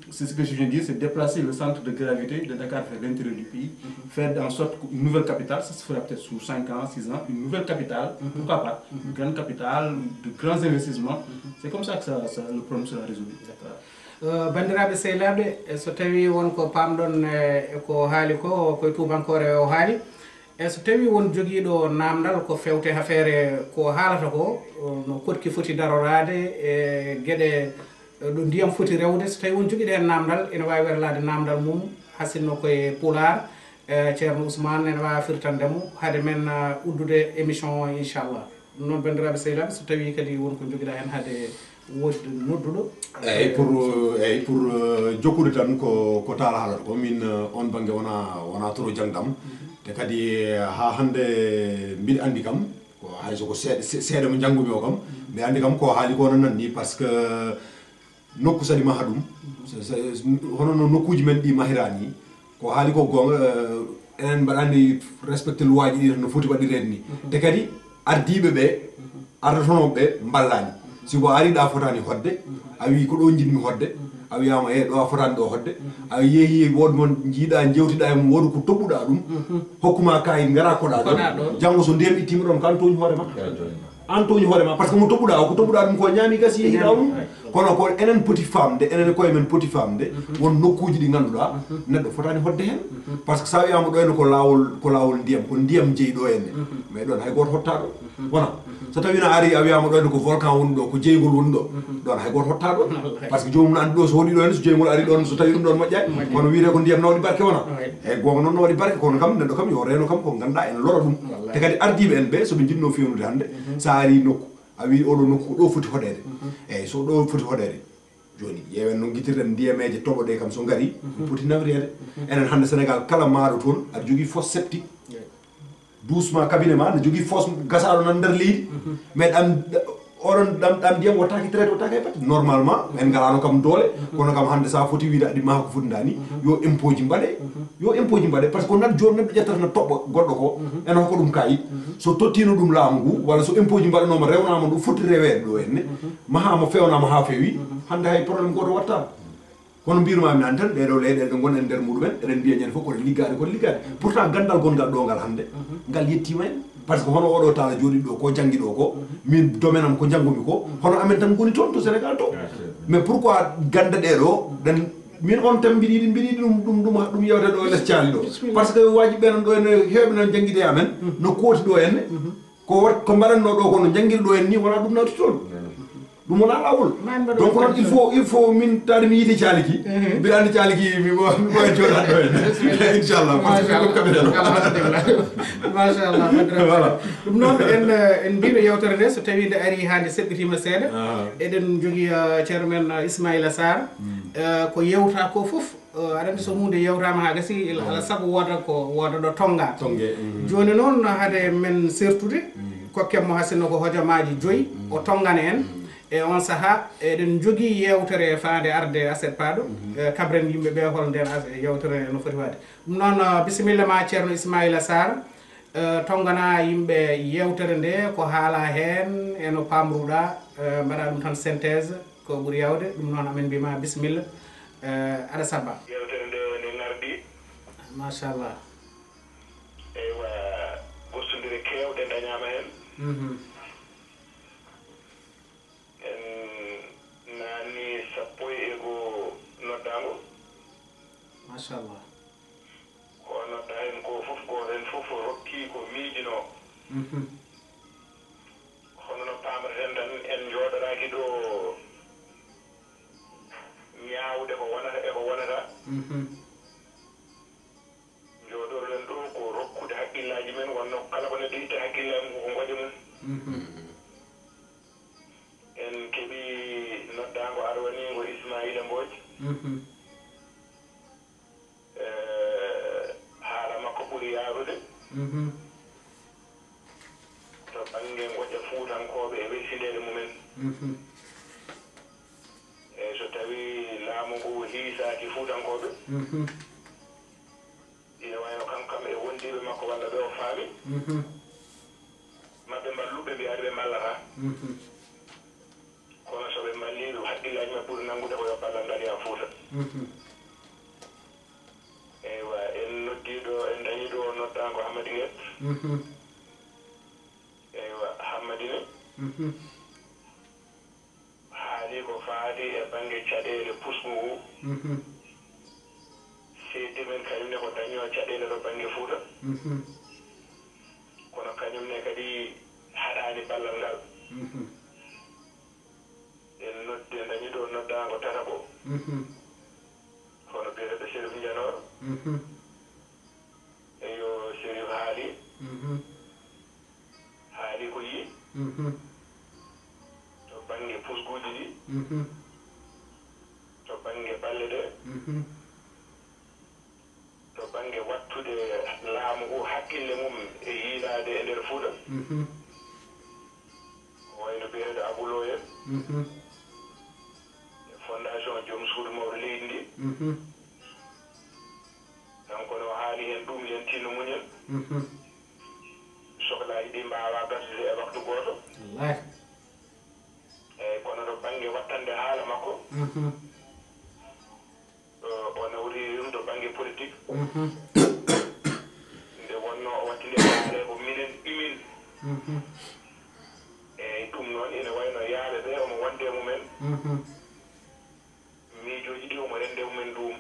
c'est ce que je viens de dire, c'est déplacer le centre de gravité de Dakar vers l'intérieur du pays, faire en sorte qu'une nouvelle capitale, ça se fera peut-être sous 5 ans, 6 ans, une nouvelle capitale, pourquoi pas, une grande capitale, de grands investissements. C'est comme ça que le problème sera résolu. bandiraɓe sehlaɓe so tawi wonko pamɗon ko haali ko koye tubankore o haali e so tawi won joguiɗo namdal ko fewte affaire ko haalata ko no kotki foti darorade e gueɗe ɗo ndiyam foti rewde so tawi won joguiɗo hen namdal ene wawi werlade namdal mum hasinno koye Pulaar ceerno Ousmane ene wawi firtandemo haade men uddude émission o inchallah ɗum noon bandiraɓe sehlaɓe so tawi kadi wonko joguiɗa hen haade wodde nodduɗo pour jokkude tan ko taala haalata ko min on banggue wona toro jangdam te kadi ha hande mbiɗa andi kam ko hayso ko seeɗa mo janggumi o kam mbiɗa andi kam ko haali ko nan ni par ce que nokku sadi maha ɗum hono no nokkuji men ɗi mahirani ko haali ko gonga enen mbaɗani respecté loi ji ɗi no foti waɗirede ni te kadi ardiɓe ɓe ardatonoɓe ɓe mballani siko ari ɗa fotani hodde a wi ko ɗo jinmi hodde a wiyama ɗo a fotani ɗo hodde a yeehi wood mon jiiɗa jewtiɗa e mum woodi ko toɓɓuɗa ɗum hokkuma kayit gara koɗa ɗon janggo so ndiyam ittima ɗon kan toñi hoorema an toñi hoorema par ce que mo toɓɓuɗa o ko toɓɓuɗa ɗum ko ñaami gasi yeehiɗa ɗum kono ko enen poti famde enen koye men poti famde won nokkuji ɗi ganduɗa neɗɗo fotani hodde hen par ce que sa wiyama ɗo henne ko lawol ndiyam ko ndiyam jeeyi ɗo henne mais ɗon hay goto hotta ɗo wona so tawi no ari a wiyama ɗo henne ko volcan woni ɗo ko jeygol woni ɗo ɗon hay goto hotta ɗo par ce que jomum no andi ɗo so hoɗi ɗo henne so jeygol ari ɗon so tawi ɗum ɗon moƴƴani kono wiite ko ndiyam nawɗi barke wona eyyi gonga noon no waɗi barke kono kam neɗɗo kam yo reno kam ko ganduɗa ene lora ɗum te kadi ardiɓe en ɓe soɓe jinno fewnude hande sa ari nokku a wi oɗo nokku ɗo foti hoɗede eyyi so ɗo foti hoɗede joni ƴeewen no guitirɗen ndiyameje toɓoɗe kam so gari poti nawrede enen hande Sénégal kala maaɗo toon aɗa jogui fosse septique doucement cabinet ma ne jogui fosse gasaɗo nan nder leydi mais oɗon ɗam ndiyam wattaki traité wattaki batte normalement en galano kam doole kono kam hande sa foti wiide aɗi maha ko fotidani yo impôt ji mbaɗe par ce que ko nan joni neɗɗo ƴettata no toɓɓa goɗɗo ko ene hokka ɗum kayit so tottino ɗum laamu ngu walla so impôt ji mbaɗanoma rewnama ɗum foti rewede ɗo henne mahama fewnama ha fewi hande hay probléme goto watta kono mbirumami nan tan ɗeɗo leyɗele ɗe gonen nder muɗumen eɗen mbiya ñande fof koɗe liggade pourtant gandal gongal ɗo ngal hannde ngal yettima en par ce que hono oɗo taala jooɗiɗo ɗo ko jangguiɗo ko min domaine am ko janggumi ko hono amen tan goni toon to Sénégal to mais pourquoi ganda ɗeɗo ɗen min on tan mbiɗi yiɗi ɗum yewte ɗo less caali ɗo par ce que waji ɓenan ɗo ene heeɓe no jangguide amen no kooti ɗo henne ko mbaɗanno ɗo ko no jangguiri ɗo en ni wona ɗum nawti toon ɗum wona lawol donc noon il faut min tawde mi yiiti caaliki mbiɗa andi caaliki mi ɓoyen joɗat ɗo en inchallah par ce que ɗum kaɓeɗen machallah voilà ɗum noon en mbino yewtere nde so tawi nde ari hande seɓɓitima seeɗa eɗen jogui ceerno men Ismaïla Sarr ko yewta ko foof aɗa andi so hunde yewtama ha gasi ala saago woda ɗo tonga joni noon haade men sertude kokkemmo hasino ko hojomaji 5 o tongana en e on saaha eɗen jogui yewtere fande arde aset paɗo kabren yimɓeɓe hol nden yewtere no foti wade ɗum noon bisimilla ma ceerno Ismaïla Sarr tongana yimɓe yewtere nde ko haala hen eno pamruɗa mbaɗa ɗum tan synthèse ko ɓuuri yawde ɗum noon amin mbima bisimilla aɗa sabba yewtere nde nde gardi machallah eywa gostodire kewɗe dañama hen en nani 1 noddago machallah ko nodda hen ko foof goto hen foof rokki ko miijino hono no pamreten tan en jooɗoraki ɗo ñaawde ko wonata e ko wonata jooɗorɗen ɗo ko rokkude haqqillaji men wonno kala ko neɗɗo itta haqqillami koko goƴe mum en keeɓi noddago arwanigo Ismaïla Mbodj haala makko ɓuuri yaarude to banggue goƴa fuutankoɓe e weysindede mumen eyyi so tawi laamu ngu hiisaki fuutankoɓe ina wayno kam e wondiɓe makko walla ɓe o faami maɓɓe mballuɓe mbiyaade ɓe mballata kono soɓe mballiɓe haqqillaji mabɓe ɓuuri nanngude ko yo ballal ngal ya fuuta eywa en noddiɗo en dañiɗo noddango Hammadi Guet eywa Hammadine haali ko faati e banggue caɗele pusgu ngu seddi men kañumne ko daño caɗele to banggue Fouta kono kañumne kadi haɗani ballal ngal en noddi en dañi ɗo noddago Tataɓo hono biyeteɗo Chérif Ndianor eyo Chérif haali ko yi to banggue pusguji ɗi to banggue balle ɗe to banggue wattude laamu ngu haqqille mum e yiilade e nder Fouta wayno biyeteɗo Aboulo en fondation joom suudu mawɗo leydi ndi kanko no haali hen ɗum yen tinno muñen sohlaji ɗi mbawa gasdude e waktu goto eyyi kono to banggue wattande haala makko o nawri ɗum to banggue politique nde wonno o wattinde haale ko minen imin eyyi ɗum noon ene wayno yaaɓe ɓe omo wonde mumen miijoji ɗi omo rende mumen ɗum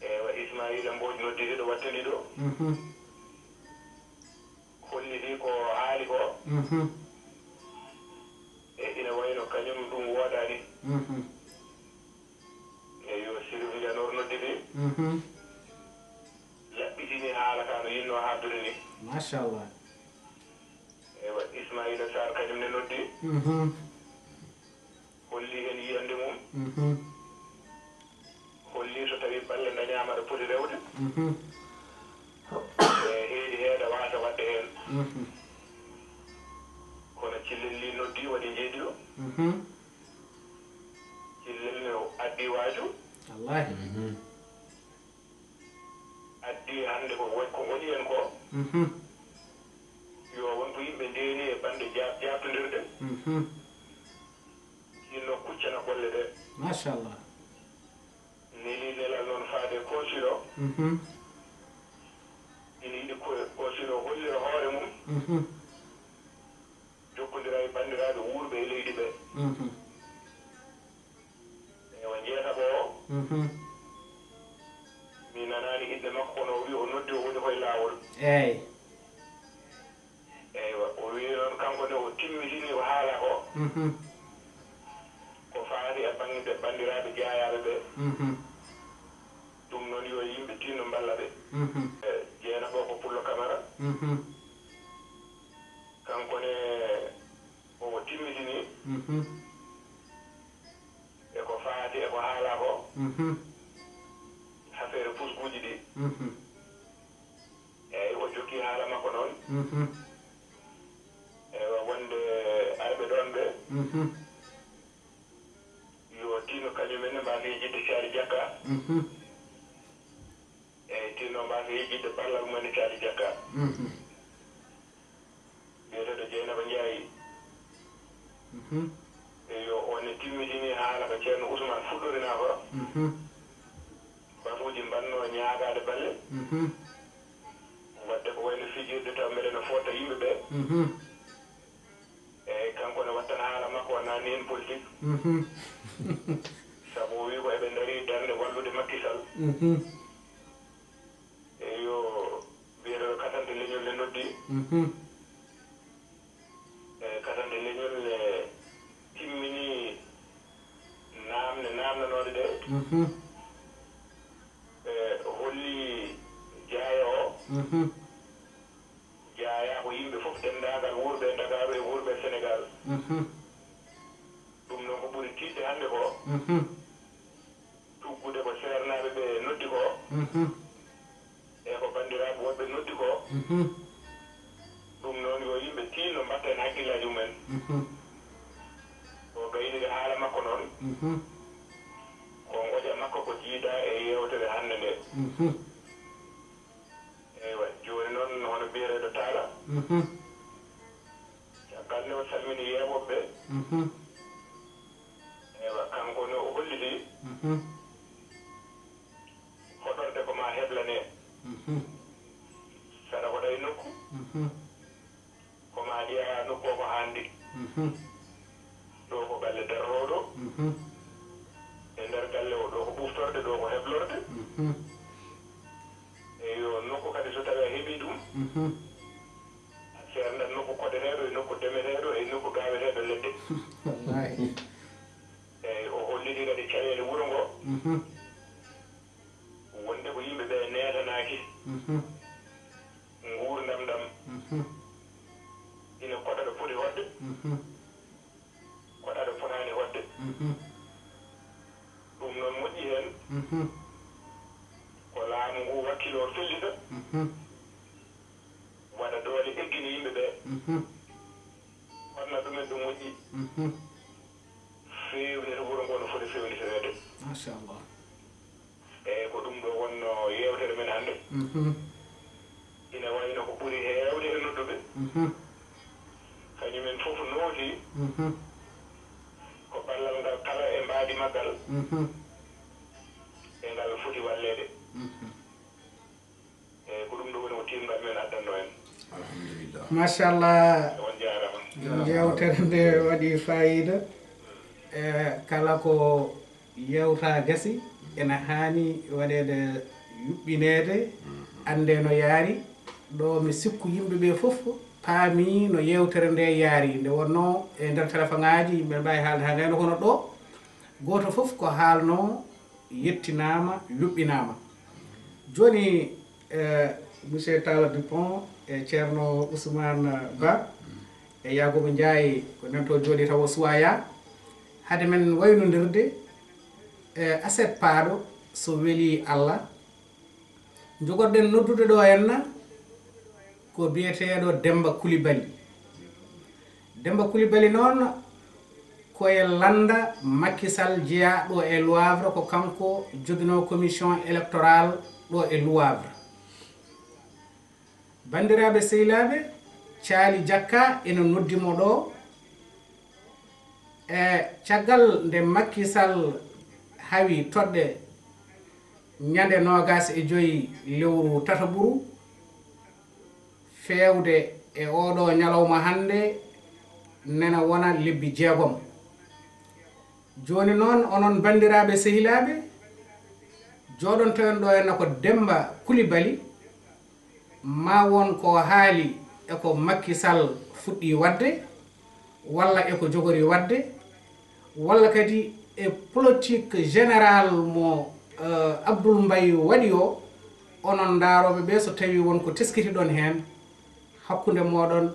eywa Ismaïla Mbodj noddiri ɗo wattandi ɗo holliri ko haali ko e ina wayno kañum ɗum woodani eyi yo Chérif Ndianor noddiri laɓɓitini haala ka no yinno haddude ni machallah eywa Ismaïla Sarr kañum ne noddi holli hen yiyande mum holli so tawi balle dañama ɗo poti rewde e heedi heeɗa wasa wadde hen kono cillel li noddi waɗi jeeɗiɗo cillel ne addi waaju wallahi addi hande ko woni hen ko yo wonko yimɓe ndeni e bande jabtodirde sinno kuccana golle ɗe machallah ni nelal noon faade consul o ina yiɗi consul o hollira hoore mum jokkondira e banndiraaɓe wuurɓe e leydi ɓe ewa jeetaɓo o mi nanaani inɗe makko kono o wi o noddi o woni koye laawol eyyi eywa o wi noon kanko ne o timmitini ko haala ko ko faati e bangde banndiraaɓe jeyaaɓe ɓe ɗum noon yo yimɓe tinno mballa ɓe jeenaɓo ko Pullo Camara kanko ne omo timmitini e ko faati e ko haala ko affaire puskuuji ɗi eyyi o jokki haala makko noon eywa wonde arɓe ɗon ɓe yo tinno kañumen mbasa yejjidde Caali Jakka eyyi tinno mbasa yejjidde ballal mumen e Caali Jakka biyeteɗo Dieynaba Ndiaye yo one timmitini haala ko ceerno Ousmane fuɗɗorina ko batuuji mbanno ñaagaade balle wadde ko wayno fijirde taw mbeɗen no fota yimɓe ɓe eyyi kanko ne watta haala makko o naanni hen politique sabu o wi ko eɓe daari darde wallude Macky Sall e yo biyeteɗo katante leñol ne noddi katante leñol ne timmini namnanode ɗe holli jaaya o jaaya ko yimɓe fof denndaangal wuurɓe Dakaru e wuurɓe Sénégal ɗum noon ko ɓuri tiiɗde hannde ko tuggude ko seernaaɓe ɓe noddi ko e ko banndiraaɓe wonɓe noddi ko ɗum noon yo yimɓe tiinno mbatta hen hakkillaji mumen o gaynide haala makko noon ko ngoƴa makko ko jiida e yewtere hannde nde eywa jooni noon hono biyereeɗo Talla caggal nde o salmini yeeɓoɓe ɓe eywa kanko ne o holliti hoɗorde ko ma heblane saɗa hoɗa e nokku koma ƴeewa nokku o ko haandi ɗo ko galle darroɗo e nder galle o ɗo ko ɓuftorde ɗo ko heblorde eyo nokku kadi so tawi a heeɓi ɗum a seerndat nokku koɗeteɗo e nokku demeteɗo e nokku gaweteɗo leɗɗe eyyi o holliti kadi caɗele wuuro ngo wonde ko yimɓe ɓe netanaki gurdam ɗam ina koɗa ɗo foti hodde koɗa ɗo fotani hodde ɗum noon moƴƴi hen ko laamu ngu wakkilo fellita waɗa doole eggini yimɓe ɓe honno ɗumen ɗum moƴƴi fewnita wuuro ngo no foti fewniterede machallah eyyi ko ɗum ɗo wonno yewtere men hannde ina wayno ko ɓuri heewde e nodduɓe kañumen fof nooti ko ballal ngal kala e mbaadi maggal e ngal foti wallede eyyi ko ɗum ɗo woni ko timngal men addanno en alhamdulillah machallah on jarama yewtere nde waɗi fayida e kala ko yewta gasi ene haani waɗede yuɓɓinede ande no yaari ɗo mi sikku yimɓe ɓe fof paami no yewtere nde yaari nde wonno e nder téléphone ŋaji yimɓe mbawi haalde ha gayno kono ɗo goto fof ko haalno yettinama yuɓɓinama joni monsieur Talla Dupont e ceerno Ousmane Ba e Yagoba Ndiaye ko nen to jooɗi taw o suwaya hade men waynodirde e aset paaɗo so weeli Allah jogorɗen noddude ɗo henna ko biyeteɗo Demba Coulibaly Demba Coulibaly noon koye landa Macky Sall jeeyaɗo e Loivre ko kanko joguino commission électorale ɗo e Loivre bandiraɓe sehilaɓe Caali Jakka ene noddimo ɗo e caggal nde Macky Sall hawi toɗɗe ñande 25 lewru tataɓuru fewde e oɗo ñalawma hande nena wona lebbi 6 joni noon onon bandiraɓe sehilaɓe joɗon tawen ɗo henna ko Demba Coulibaly ma won ko haali eko Macky Sall fuɗɗi wadde walla eko jogori wadde walla kadi e politique général mo Abdoul Mbaye waɗi o onon daaroɓe ɓe so tawi wonko teskiti ɗon hen hakkude moɗon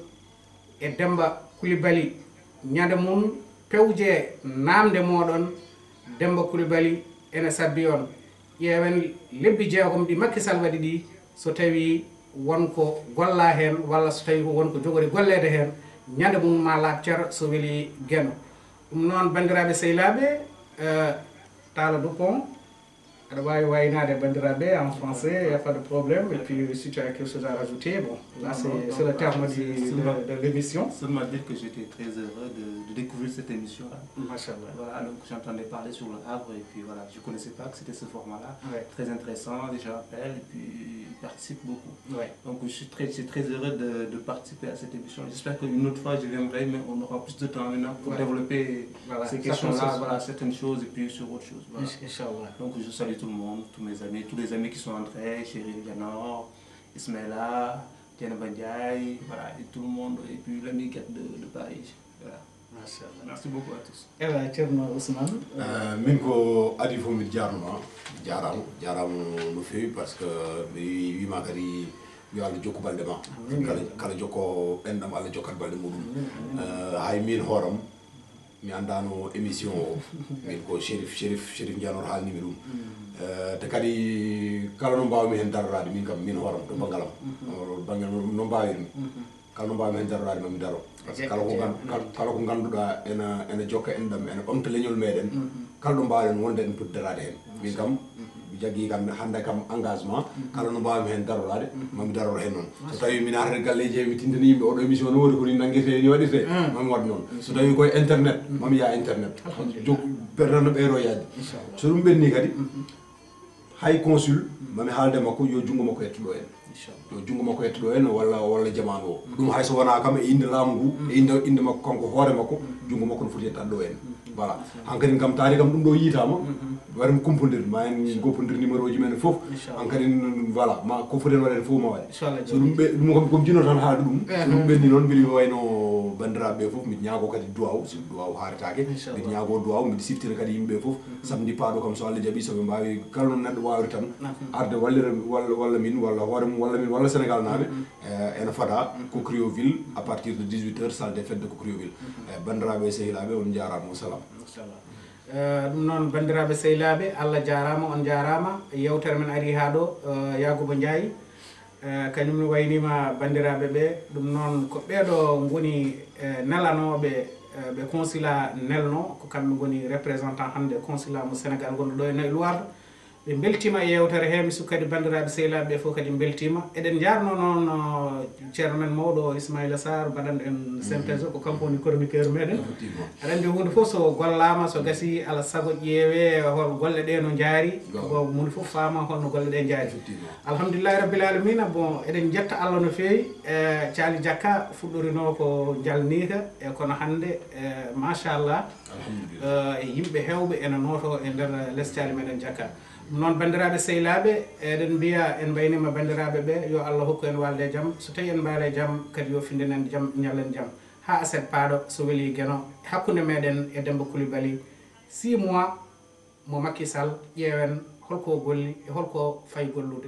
e Demba Coulibaly ñande mum pewje namde moɗon Demba Coulibaly ene sabbi on ƴeewen lebbi 6 ɗi Macky Sall waɗi ɗi so tawi wonko golla hen walla so tawi wonko jogori gollede hen ñande mum ma laabcara so weeli gueno ɗum noon bandiraɓe sehilaɓe Talla Dupont aɗa wawi waynade bandiraɓe en français, il n'y a pas de problème. Et puis si tu as quelque chose à rajouter, bon, là c'est le terme de l'émission. Seulement dire que j'étais très heureux de découvrir cette émission-là. Machallah. Voilà, donc j'entendais parler sur le Havre et puis voilà, je ne connaissais pas que c'était ce format-là. Ouais. Très intéressant, déjà appelle et puis il participe beaucoup. Ouais. Donc je suis très heureux de participer à cette émission. J'espère qu'une autre fois je viendrai, mais on aura plus de temps maintenant pour développer ces questions-là, voilà, certaines choses et puis sur autre chose. Voilà. Inch'Allah. Donc je salue tout le monde, tous mes amis, tous les amis qui sont entrés, Chéri Janor, Ismaïla, Diana Bandiaï, voilà, et tout le monde, et puis l'ami de Paris. Voilà. Merci beaucoup à tous. Eh bien, Thierno Ousmane. Min ko adi fo mi jarnuma jarama no fewi par ce que mi wima kadi yo Allah jokku balɗe ma kala jokko ɓenɗam Allah jokkat balɗe muɗum hay min hooram mi andano émission o min ko Chérif Dianor haalnimi ɗum te kadi kala no mbawmi hen darorade min kam min hooram to banggalam banggal no mbawirmi kala no mbawmi hen darorade mami daro par ce que kala ko ganduɗa ene jokka enɗam ene ɓamta leñol meɗen kala ɗo mbawɗen wonde en poti darade hen min kam mi jagui kam hande kam engagement kala no mbawmi hen darorade mami daroro hen noon so tawi mi natata galleji mi tindani yimɓe oɗo émission no woni koni nanguete ni waɗirte mami waɗ noon so tawi koye internet mami ya internet jog pertano ɓeyro yadde so ɗum ɓenni kadi hay consul mami haalde makko yo junggo makko yettuɗo en yo junggo makko yettuɗo en walla jamanu o ɗum hayso wona kam e inde laamu ngu e inde makko kanko hoore makko junggo makko no foti yettade ɗo en voilà hankkadin kam taari kam ɗum ɗo yitama waɗimi kumpodir ma en goppodir numéro ji men foof hankkadin voilà ma ko foti en waɗede fof ma waɗe so ɗum kam komi jinno tan haalde ɗum so ɗum ɓenni noon mbiɗa wayno bandiraɓe ɓe foof mbiɗa ñaago kadi duwaw so duwaw haaretake mbiɗa ñaago duwaw mbiɗa siftira kadi yimɓeɓe foof samedi paaɗo kam so Allah jaaɓi soɓe mbawi kala noon neɗɗo wawri tan arde walla min walla hoore mum walla min walla Sénégal naaɓe ene fada Cocrioville à partir de 18h salle des fêtes de Cocrioville bandiraɓe sehilaɓe on jarama salam ɗum noon bandiraɓe sehilaɓe Allah jarama on jarama yewtere men ari ha ɗo Yakuba Ndiaye kañum ne waynima bandiraɓe ɓe ɗum noon ko ɓeɗo goni nelanoɓe ɓe consulat nelno ko kamɓe goni représentant hande consulat mo Sénégal gonɗo ɗo e Nayyi Loire ɓe beltima e yewtere he mi sukkadi bandiraɓe sehilaɓe ɓe fof kadi beltima eɗen jarno noon ceerno men mawɗo Ismaïla Sarr mbaɗanɗo en synthèse ko kanko woni chroniqueur meɗen aɗa andi hunde foof so gollama so gasi ala saago ƴeewe hol golle ɗe no jaari ko hunde foof faama holno golle ɗe jaari alhamdulillahi rabbil alamina bon eɗen jetta Allah no fewi Thiali Diakka fuɗɗorino ko jalnika e kono hande machallah e yimɓe hewɓe ene noto e nder less Thiali meɗen Diakka noon bandiraɓe sehilaɓe eɗen mbiya en mbaynima bandiraɓe ɓe yo Allah hokku en walde jaam so tawi en mbaale jaam kadi yo findinen jaam ñallen jaam ha aset paaɗo so weeli gueno hakkude meɗen e Demba Coulibaly 6 mois mo Macky Sall ƴeewen holko golli e holko fayi gollude